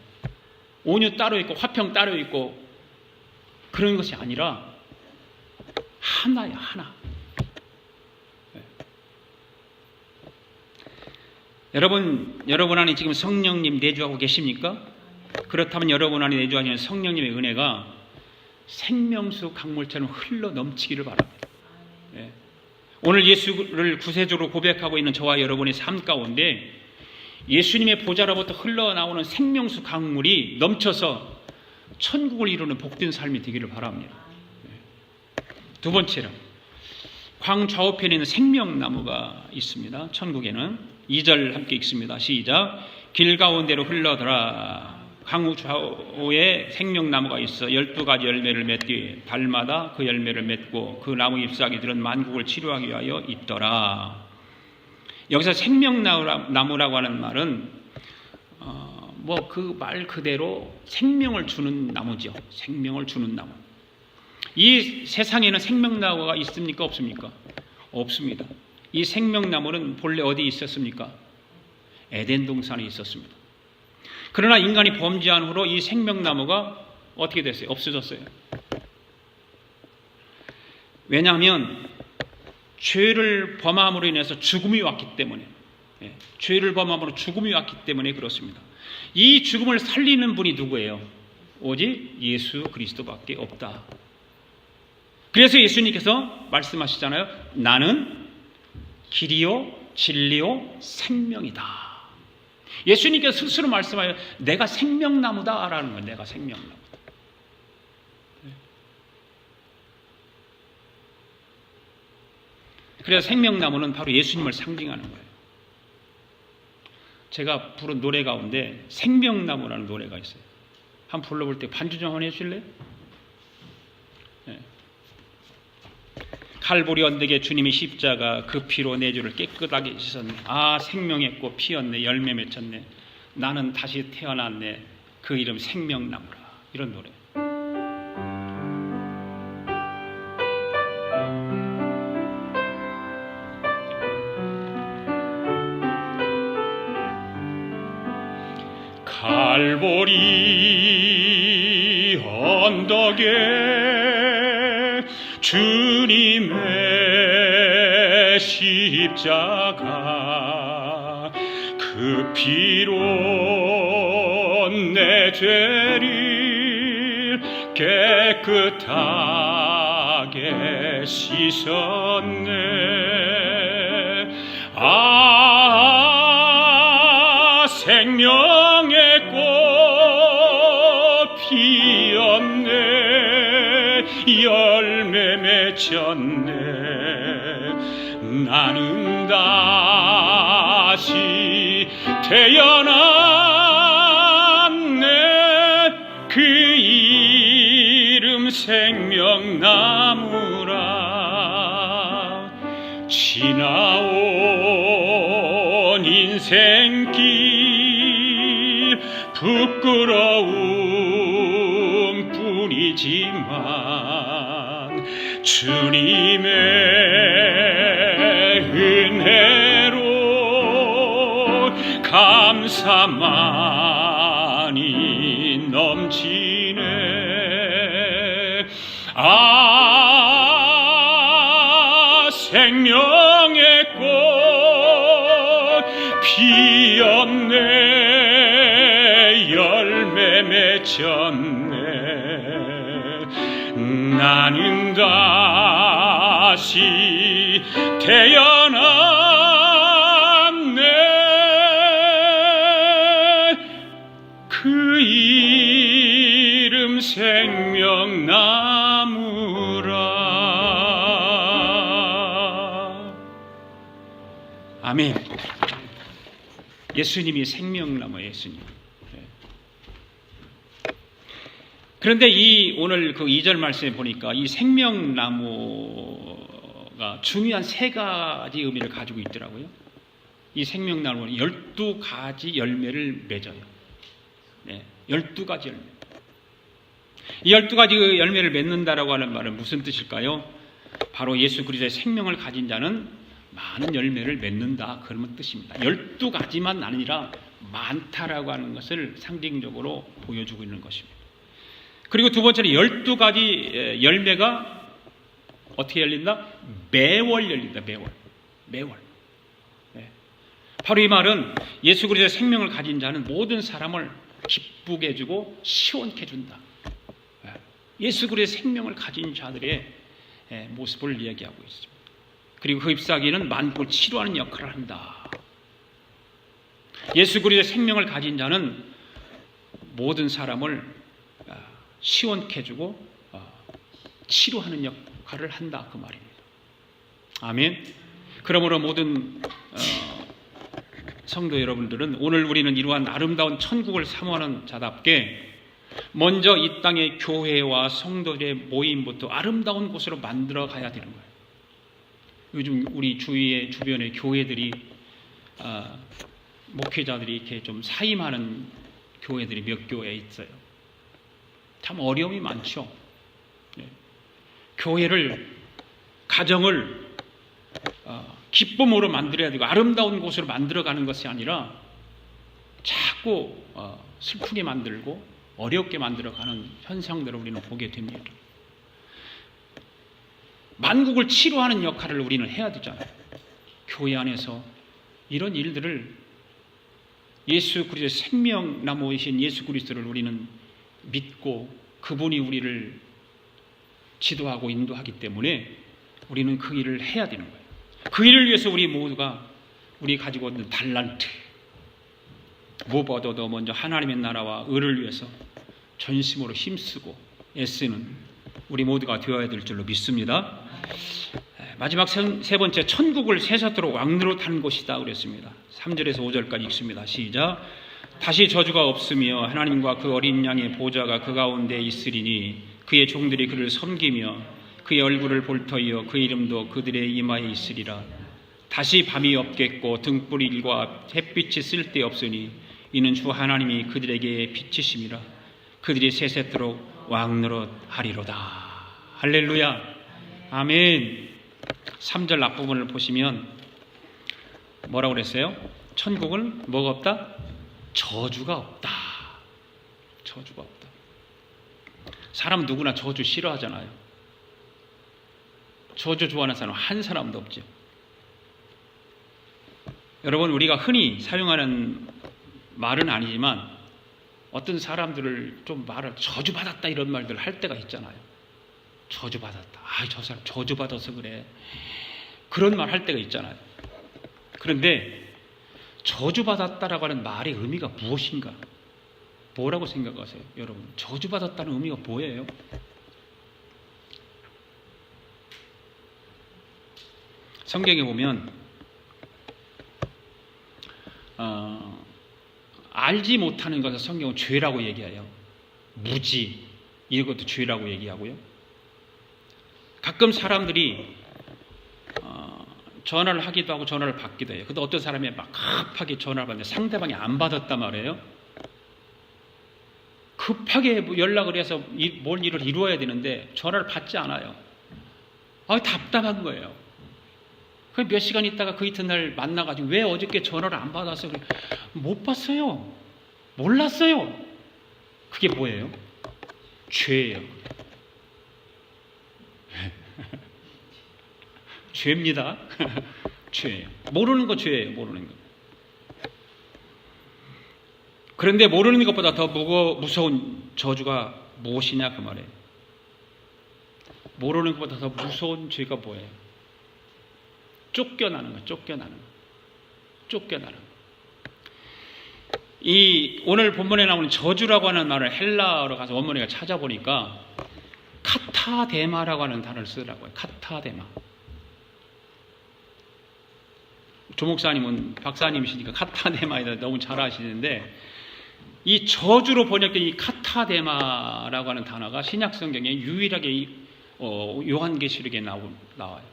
온유 따로 있고 화평 따로 있고 그런 것이 아니라 하나야, 하나. 예. 여러분 안에 지금 성령님 내주하고 계십니까? 그렇다면 여러분 안에 내주하시는 성령님의 은혜가 생명수 강물처럼 흘러 넘치기를 바랍니다. 예. 오늘 예수를 구세주로 고백하고 있는 저와 여러분의 삶 가운데 예수님의 보좌로부터 흘러나오는 생명수 강물이 넘쳐서 천국을 이루는 복된 삶이 되기를 바랍니다. 두 번째로 광 좌우편에 있는 생명나무가 있습니다. 천국에는 2절 함께 읽습니다. 시작. 길 가운데로 흘러더라. 강 좌우에 생명나무가 있어 12가지 열매를 맺되 달마다 그 열매를 맺고 그 나무 잎사귀들은 만국을 치료하기 위하여 있더라. 여기서 생명나무라고 하는 말은 그 말 그대로 생명을 주는 나무죠. 생명을 주는 나무. 이 세상에는 생명나무가 있습니까? 없습니까? 없습니다. 이 생명나무는 본래 어디 있었습니까? 에덴 동산에 있었습니다. 그러나 인간이 범죄한 후로 이 생명나무가 어떻게 됐어요? 없어졌어요. 왜냐하면 죄를 범함으로 인해서 죽음이 왔기 때문에, 죄를 범함으로 죽음이 왔기 때문에 그렇습니다. 이 죽음을 살리는 분이 누구예요? 오직 예수 그리스도밖에 없다. 그래서 예수님께서 말씀하시잖아요. 나는 길이요 진리요 생명이다. 예수님께서 스스로 말씀하여 내가 생명나무다라는 거예요. 내가 생명나무다. 그래서 생명나무는 바로 예수님을 상징하는 거예요. 제가 부른 노래 가운데 생명나무라는 노래가 있어요. 한번 불러볼 때 반주 좀 한번 해주실래요? 네. 칼보리 언덕에 주님의 십자가 그 피로 내 죄를 깨끗하게 씻었네. 아 생명의 꽃 피었네. 열매 맺혔네. 나는 다시 태어났네. 그 이름 생명나무라. 이런 노래. 칼보리 언덕에 주님의 십자가 그 피로 내 죄를 깨끗하게 씻었네. 아 생명의 꽃 피었네. 열매 맺혔네. 나는 다시 태어났네. 그 이름 생명나무라. 지나온 인생길 부끄러움 뿐이지만 주님의 은혜로 감사만이 넘치네. 아 생명의 꽃 피었네. 열매 맺혔네. 나는 다시 태어났네. 그 이름 생명나무라. 아멘. 예수님이 생명나무예요. 예수님. 그런데 오늘 그 2절 말씀에 보니까 이 생명나무가 중요한 3가지 의미를 가지고 있더라고요. 이 생명나무는 12가지 열매를 맺어요. 네, 12가지 열매. 이 12가지 열매를 맺는다라고 하는 말은 무슨 뜻일까요? 바로 예수 그리스도의 생명을 가진 자는 많은 열매를 맺는다, 그런 뜻입니다. 12가지만 아니라 많다라고 하는 것을 상징적으로 보여주고 있는 것입니다. 그리고 두 번째는 12가지 열매가 어떻게 열린다? 매월 열린다. 매월. 바로 이 말은 예수 그리스도의 생명을 가진 자는 모든 사람을 기쁘게 해주고 시원케 해준다. 예수 그리스도의 생명을 가진 자들의 모습을 이야기하고 있습니다. 그리고 그 잎사귀는 만국을 치료하는 역할을 한다. 예수 그리스도의 생명을 가진 자는 모든 사람을 시원케 해주고 치료하는 역할을 한다, 그 말입니다. 아멘. 그러므로 모든 성도 여러분들은 오늘 우리는 이러한 아름다운 천국을 사모하는 자답게 먼저 이 땅의 교회와 성도들의 모임부터 아름다운 곳으로 만들어 가야 되는 거예요. 요즘 우리 주변의 교회들이 목회자들이 이렇게 좀 사임하는 교회들이 몇 교회에 있어요. 참 어려움이 많죠. 교회를, 가정을 기쁨으로 만들어야 되고 아름다운 곳으로 만들어가는 것이 아니라 자꾸 슬프게 만들고 어렵게 만들어가는 현상들을 우리는 보게 됩니다. 만국을 치료하는 역할을 우리는 해야 되잖아요. 교회 안에서 이런 일들을 예수 그리스도의 생명나무이신 예수 그리스도를 우리는 믿고 그분이 우리를 지도하고 인도하기 때문에 우리는 그 일을 해야 되는 거예요. 그 일을 위해서 우리 모두가 우리 가지고 있는 달란트, 무엇보다도 먼저 하나님의 나라와 의를 위해서 전심으로 힘쓰고 애쓰는 우리 모두가 되어야 될 줄로 믿습니다. 마지막 세 번째, 천국을 새사토록 왕노릇하는 곳이다 그랬습니다. 3절에서 5절까지 읽습니다. 시작. 다시 저주가 없으며 하나님과 그 어린 양의 보좌가 그 가운데 있으리니 그의 종들이 그를 섬기며 그의 얼굴을 볼 터이요 그 이름도 그들의 이마에 있으리라. 다시 밤이 없겠고 등불일과 햇빛이 쓸데없으니 이는 주 하나님이 그들에게 빛이심이라. 그들이 새새토록 왕노릇하리로다. 할렐루야. 아멘. 3절 앞부분을 보시면 뭐라고 그랬어요? 천국은 뭐가 없다? 저주가 없다. 저주가 없다. 사람 누구나 저주 싫어하잖아요. 저주 좋아하는 사람 한 사람도 없죠. 여러분, 우리가 흔히 사용하는 말은 아니지만 어떤 사람들을 좀 말을 저주받았다 이런 말들을 할 때가 있잖아요. 저주받았다. 저 사람 저주받아서 그래. 그런 말 할 때가 있잖아요. 그런데 저주받았다라고 하는 말의 의미가 무엇인가? 뭐라고 생각하세요? 여러분, 저주받았다는 의미가 뭐예요? 성경에 보면 알지 못하는 것을 성경은 죄라고 얘기해요. 무지, 이것도 죄라고 얘기하고요. 가끔 사람들이 전화를 하기도 하고 전화를 받기도 해요. 근데 어떤 사람이 막 급하게 전화를 받는데 상대방이 안 받았단 말이에요. 급하게 연락을 해서 뭔 일을 이루어야 되는데 전화를 받지 않아요. 답답한 거예요. 몇 시간 있다가 그 이튿날 만나가지고 왜 어저께 전화를 안 받아서 못 봤어요. 몰랐어요. 그게 뭐예요? 죄예요. 죄입니다. 죄예요. 모르는 거 죄예요. 모르는 거. 그런데 모르는 것보다 더 무서운 저주가 무엇이냐 그 말이에요. 모르는 것보다 더 무서운 죄가 뭐예요? 쫓겨나는 거, 쫓겨나는 거. 이 오늘 본문에 나오는 저주라고 하는 말을 헬라어로 가서 원문에 찾아보니까 카타데마라고 하는 단어를 쓰더라고요. 카타데마. 조 목사님은 박사님이시니까 카타데마에 대해서 너무 잘 아시는데 이 저주로 번역된 이 카타데마라고 하는 단어가 신약 성경에 유일하게 요한계시록에 나와요.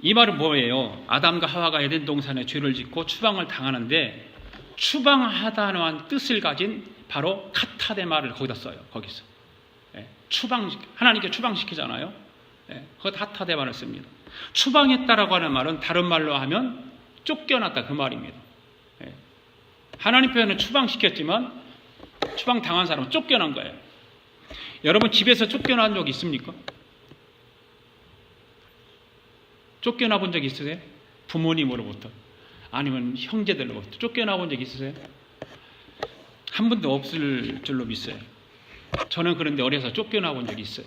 이 말은 뭐예요? 아담과 하와가 에덴 동산에 죄를 짓고 추방을 당하는데 추방하다는 뜻을 가진 바로 카타데마를 거기다 써요. 거기서 하나님께 추방시키잖아요. 그거 하타데만을 씁니다. 추방했다라고 하는 말은 다른 말로 하면 쫓겨났다 그 말입니다. 하나님 표현은 추방시켰지만 추방당한 사람은 쫓겨난 거예요. 여러분 집에서 쫓겨난 적 있습니까? 쫓겨나 본 적 있으세요? 부모님으로부터 아니면 형제들로부터 쫓겨나 본 적 있으세요? 한 번도 없을 줄로 믿어요. 저는 그런데 어려서 쫓겨나 본 적이 있어요.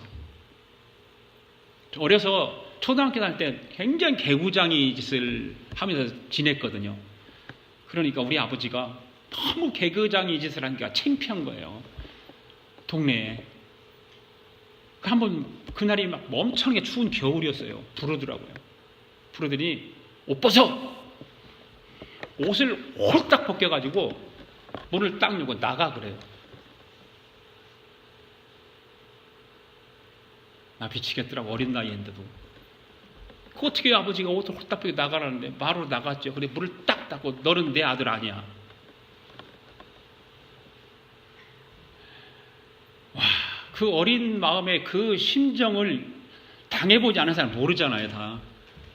어려서 초등학교 다닐 때 굉장히 개구장이 짓을 하면서 지냈거든요. 그러니까 우리 아버지가 너무 개구장이 짓을 하니까 창피한 거예요. 동네에. 한번 그날이 막 엄청나게 추운 겨울이었어요. 부르더라고요. 부르더니 옷 벗어! 옷을 홀딱 벗겨가지고 문을 딱 열고 나가 그래요. 나 미치겠더라고. 어린 나이인데도. 그 어떻게 아버지가 옷을 홀딱 벗겨 나가라는데 바로 나갔죠. 그래 문을 딱 닫고 너는 내 아들 아니야. 와, 그 어린 마음의 그 심정을 당해보지 않은 사람 모르잖아요. 다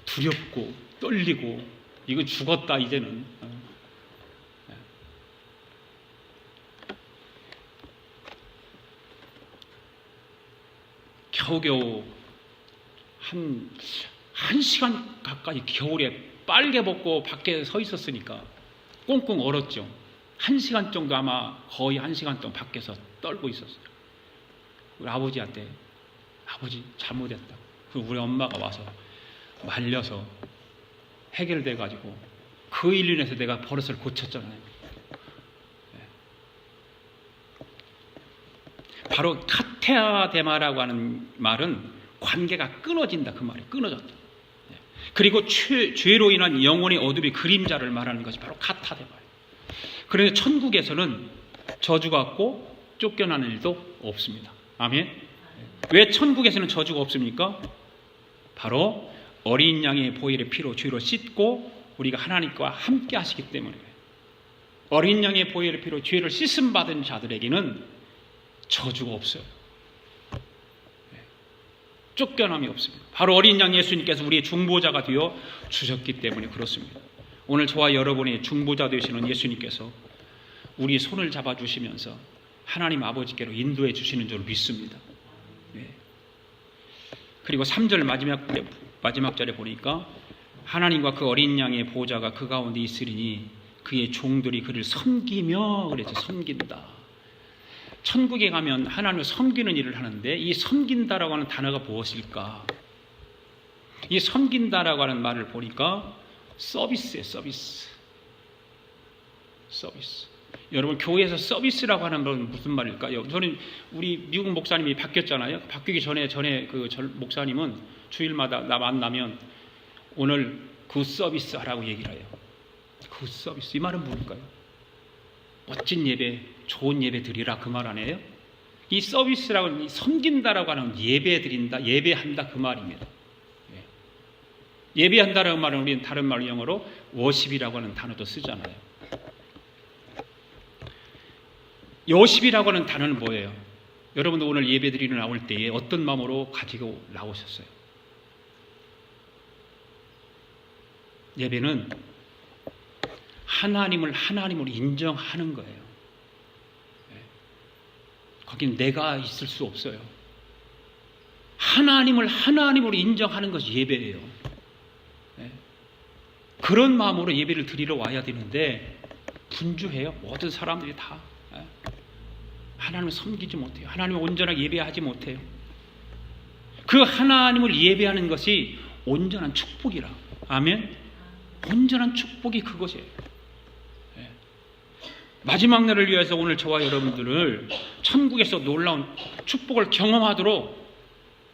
두렵고 떨리고 이거 죽었다 이제는. 겨우겨우 한 시간 가까이 겨울에 빨개 벗고 밖에 서 있었으니까 꽁꽁 얼었죠. 1시간 정도 아마 거의 1시간 동안 밖에서 떨고 있었어요. 우리 아버지한테 아버지 잘못했다. 그리고 우리 엄마가 와서 말려서 해결돼 가지고 그 일로 인해서 내가 버릇을 고쳤잖아요. 바로 카테아데마라고 하는 말은 관계가 끊어진다 그 말이에요. 끊어졌다. 그리고 죄로 인한 영혼의 어둠의 그림자를 말하는 것이 바로 카타데마예요. 그런데 천국에서는 저주가 없고 쫓겨나는 일도 없습니다. 아멘. 왜 천국에서는 저주가 없습니까? 바로 어린 양의 보혈의 피로 죄로 씻고 우리가 하나님과 함께 하시기 때문에 어린 양의 보혈의 피로 죄를 씻음 받은 자들에게는 저주가 없어요. 쫓겨남이 없습니다. 바로 어린 양 예수님께서 우리의 중보자가 되어 주셨기 때문에 그렇습니다. 오늘 저와 여러분의 중보자 되시는 예수님께서 우리 손을 잡아주시면서 하나님 아버지께로 인도해 주시는 줄 믿습니다. 그리고 3절 마지막 절에 보니까 하나님과 그 어린 양의 보좌가 그 가운데 있으리니 그의 종들이 그를 섬기며 그래서 섬긴다. 천국에 가면 하나님을 섬기는 일을 하는데 이 섬긴다라고 하는 단어가 무엇일까? 이 섬긴다라고 하는 말을 보니까 서비스예요. 서비스. 여러분 교회에서 서비스라고 하는 건 무슨 말일까요? 저는 우리 미국 목사님이 바뀌었잖아요. 바뀌기 전에 그 목사님은 주일마다 나 만나면 오늘 굿 서비스 하라고 얘기를 해요. 굿 서비스 이 말은 뭘까요? 멋진 예배, 좋은 예배 드리라 그 말 아니에요? 이 서비스라고 섬긴다라고 하는 예배 드린다, 예배한다 그 말입니다. 예배한다라는 말은 우리는 다른 말로 영어로 워십이라고 하는 단어도 쓰잖아요. 워십이라고 하는 단어는 뭐예요? 여러분도 오늘 예배 드리러 나올 때에 어떤 마음으로 가지고 나오셨어요? 예배는 하나님을 하나님으로 인정하는 거예요. 거긴 내가 있을 수 없어요. 하나님을 하나님으로 인정하는 것이 예배예요. 그런 마음으로 예배를 드리러 와야 되는데 분주해요. 모든 사람들이 다 하나님을 섬기지 못해요. 하나님을 온전하게 예배하지 못해요. 그 하나님을 예배하는 것이 온전한 축복이라. 아멘. 온전한 축복이 그것이에요. 마지막 날을 위해서 오늘 저와 여러분들을 천국에서 놀라운 축복을 경험하도록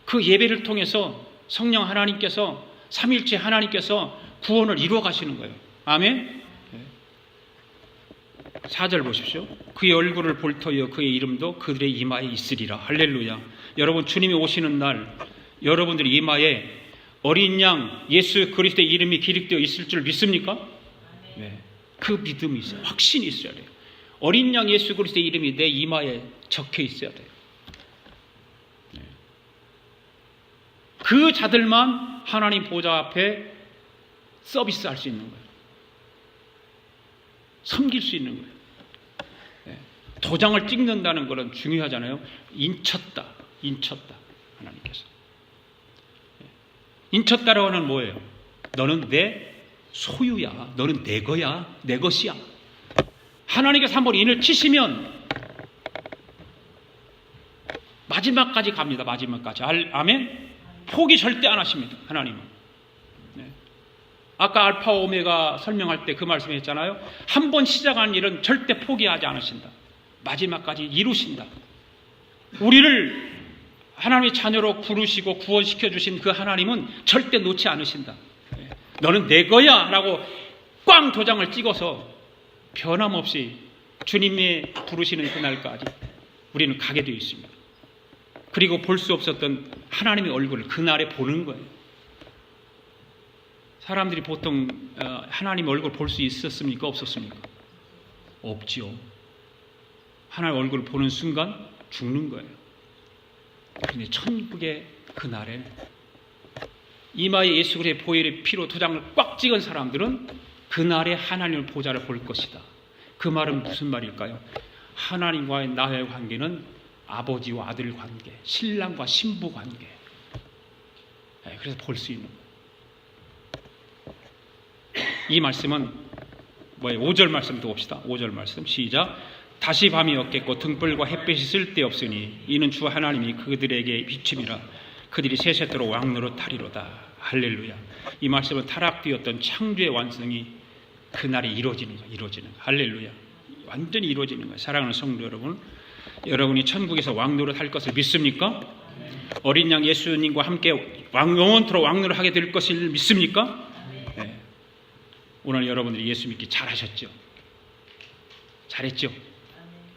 그 예배를 통해서 성령 하나님께서 삼위일체 하나님께서 구원을 이루어 가시는 거예요. 아멘. 4절 보십시오. 그의 얼굴을 볼 터이요 그의 이름도 그들의 이마에 있으리라. 할렐루야. 여러분 주님이 오시는 날 여러분들의 이마에 어린 양 예수 그리스도의 이름이 기록되어 있을 줄 믿습니까? 네. 그 믿음이 있어요. 확신이 있어야 돼요. 어린 양 예수 그리스도의 이름이 내 이마에 적혀 있어야 돼요. 네. 그 자들만 하나님 보좌 앞에 서비스할 수 있는 거예요. 섬길 수 있는 거예요. 도장을 찍는다는 것은 중요하잖아요. 인쳤다 하나님께서. 인쳤다라고 하는 뭐예요? 너는 내 소유야. 너는 내 거야. 내 것이야. 하나님께서 한번 인을 치시면 마지막까지 갑니다. 마지막까지. 아멘? 포기 절대 안 하십니다. 하나님은. 아까 알파 오메가 설명할 때 그 말씀했잖아요. 한 번 시작한 일은 절대 포기하지 않으신다. 마지막까지 이루신다. 우리를 하나님의 자녀로 부르시고 구원시켜 주신 그 하나님은 절대 놓지 않으신다. 너는 내 거야 라고 꽝 도장을 찍어서 변함없이 주님의 부르시는 그날까지 우리는 가게 되어 있습니다. 그리고 볼 수 없었던 하나님의 얼굴을 그날에 보는 거예요. 사람들이 보통 하나님 얼굴 볼 수 있었습니까? 없었습니까? 없지요. 하나님 얼굴 보는 순간 죽는 거예요. 그런데 천국의 그날에 이마에 예수 그리스도의 보혈의 피로 도장을 꽉 찍은 사람들은 그날에 하나님의 보좌를 볼 것이다. 그 말은 무슨 말일까요? 하나님과의 나의 관계는 아버지와 아들 관계, 신랑과 신부 관계. 그래서 볼 수 있는 거예요. 이 말씀은 뭐예요? 5절 말씀 또 봅시다. 5절 말씀 시작. 다시 밤이 없겠고 등불과 햇빛이 쓸데없으니 이는 주 하나님이 그들에게 비춤이라. 그들이 세세토록 왕노릇 하리로다. 할렐루야. 이 말씀은 타락되었던 창조의 완성이 그날이 이루어지는 거예요. 이루어지는 거예요. 할렐루야. 완전히 이루어지는 거예요. 사랑하는 성도 여러분, 여러분이 천국에서 왕노릇 할 것을 믿습니까? 어린 양 예수님과 함께 영원토록 왕노릇 하게 될 것을 믿습니까? 네. 오늘 여러분들이 예수 믿기 잘하셨죠? 잘했죠?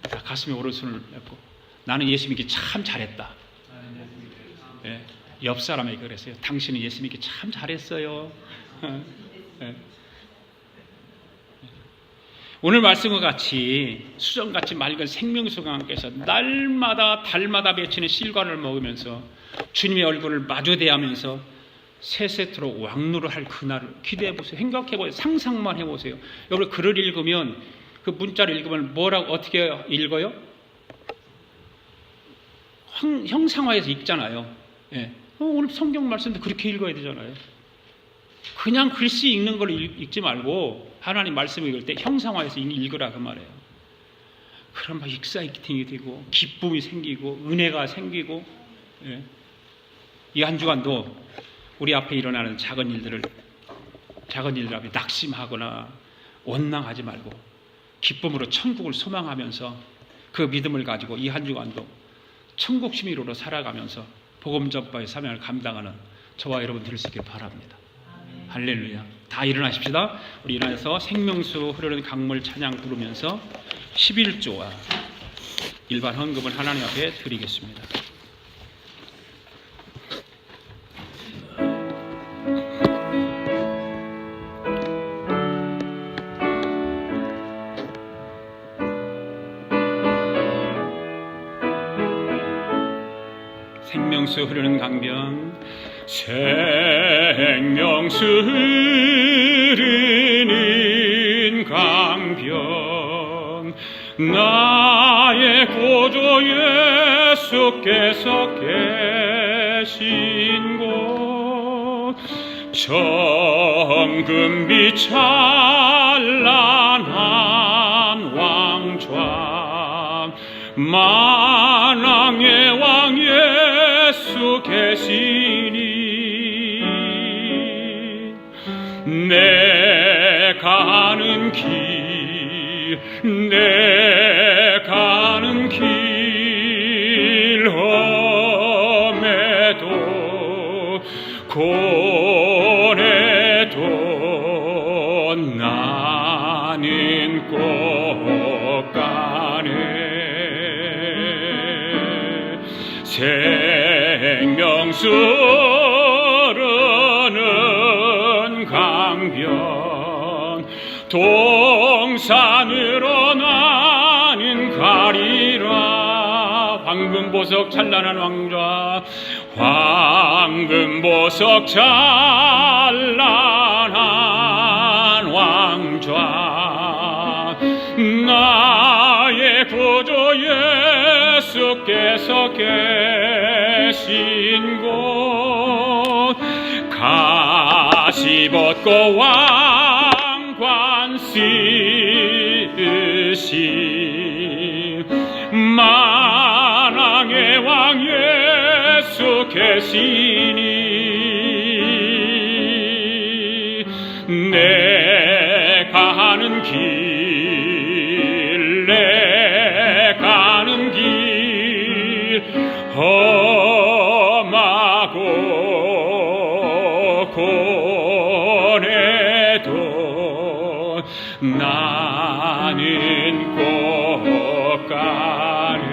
자, 가슴에 오른손을 얹고 나는 예수 믿기 참 잘했다. 네. 옆 사람에게 그랬어요. 당신은 예수 믿기 참 잘했어요. 네. 오늘 말씀과 같이 수정같이 맑은 생명수가 함께해서 날마다 달마다 맺히는 실과를 먹으면서 주님의 얼굴을 마주대하면서 세세토록 왕노를 할 그날을 기대해 보세요. 생각해 보세요. 상상만 해보세요. 여러분 글을 읽으면 그 문자를 읽으면 뭐라고 어떻게 읽어요? 형상화해서 읽잖아요. 예. 오늘 성경 말씀도 그렇게 읽어야 되잖아요. 그냥 글씨 읽는 걸 읽지 말고 하나님 말씀을 읽을 때 형상화해서 읽으라 그 말이에요. 그럼 막 익사이팅이 되고 기쁨이 생기고 은혜가 생기고. 예. 이 한 주간도 우리 앞에 일어나는 작은 일들 앞에 낙심하거나 원망하지 말고 기쁨으로 천국을 소망하면서 그 믿음을 가지고 이 한 주간도 천국 시민으로 살아가면서 복음 전파의 사명을 감당하는 저와 여러분 될 수 있길 바랍니다. 아멘. 할렐루야. 다 일어나십시다. 우리 일어나서 생명수 흐르는 강물 찬양 부르면서 11조와 일반 헌금을 하나님 앞에 드리겠습니다. 생명수 흐르는 강변 생명수 흐르는 강변 나의 구주 예수께서 계신 곳 정금빛 찬란한 왕좌 만왕의 왕 예수 계시니 내 가는 길 험해도 고뇌도 나는 꼭 가네 생명수 흐르는 강변 동산으로 나는 가리라 황금보석 찬란한 왕좌, 황금보석 찬란한 왕좌, 나의 구주 예수께서 계신 곳, 가시 벗고 왕관 쓰시, 만왕의 왕 예수 계시니, 내 가는 길, 내 가는 길 험하고 고뇌도 나는 꼭 가네.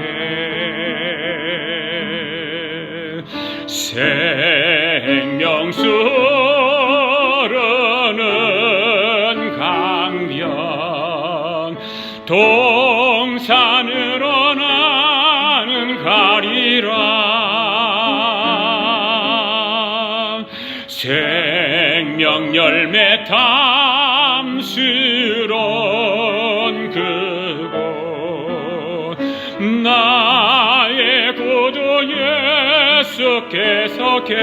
생명수로는 강변, 동산으로 나는 가리라. 생명 열매 담스런 그곳, 나의 구주 예수께서 계신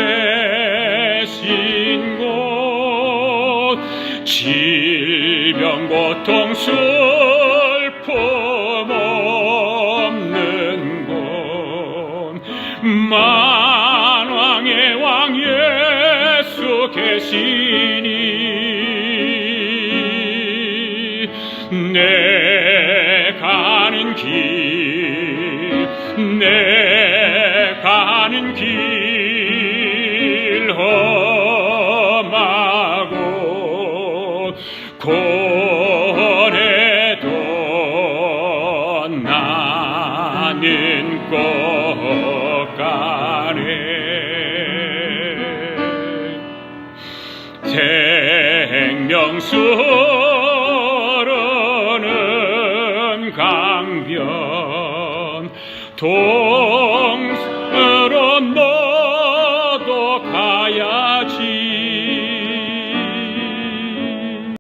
곳, 질병 고통 슬픔 없는 곳, 만왕의 왕 예수 계시니, 내 가는 길, 내 가는 길 험하고 고뇌도 나는 꼭 가네. 생명수로는 강변,